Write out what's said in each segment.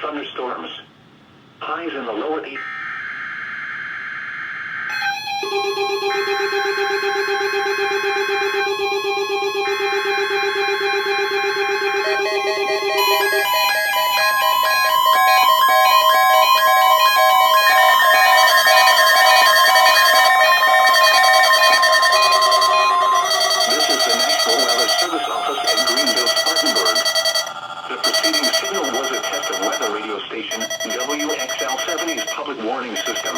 thunderstorms. Highs in the lower 80s. This is the National Weather Service Office at Greenville, Spartanburg. The preceding signal was a test of weather radio station WXL-70's public warning system.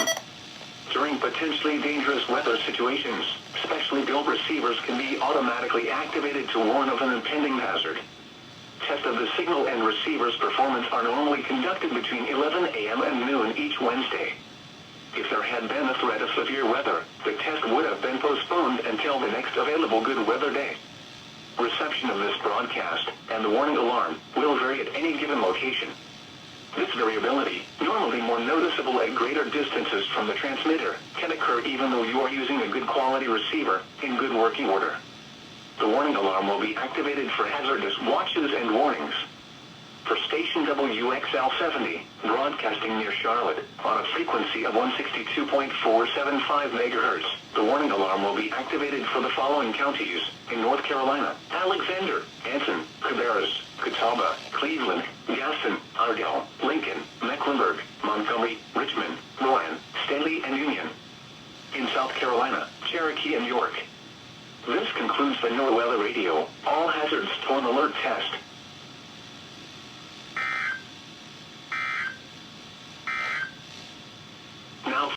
During potentially dangerous weather situations, specially built receivers can be automatically activated to warn of an impending hazard. Tests of the signal and receiver's performance are normally conducted between 11 a.m. and noon each Wednesday. If there had been a threat of severe weather, the test would have been postponed until the next available good weather day. Reception of this broadcast, and the warning alarm, will vary at any given location. This variability, normally more noticeable at greater distances from the transmitter, can occur even though you are using a good quality receiver, in good working order. The warning alarm will be activated for hazardous watches and warnings. For station WXL-70, broadcasting near Charlotte, on a frequency of 162.475 MHz, the warning alarm will be activated for the following counties: in North Carolina: Alexander, Anson, Cabarrus, Catawba, Cleveland, Gaston, Argyle, Lincoln, Mecklenburg, Montgomery, Richmond, Rowan, Stanley, and Union. In South Carolina: Cherokee and York. This concludes the NOAA Weather Radio All Hazards Storm Alert Test.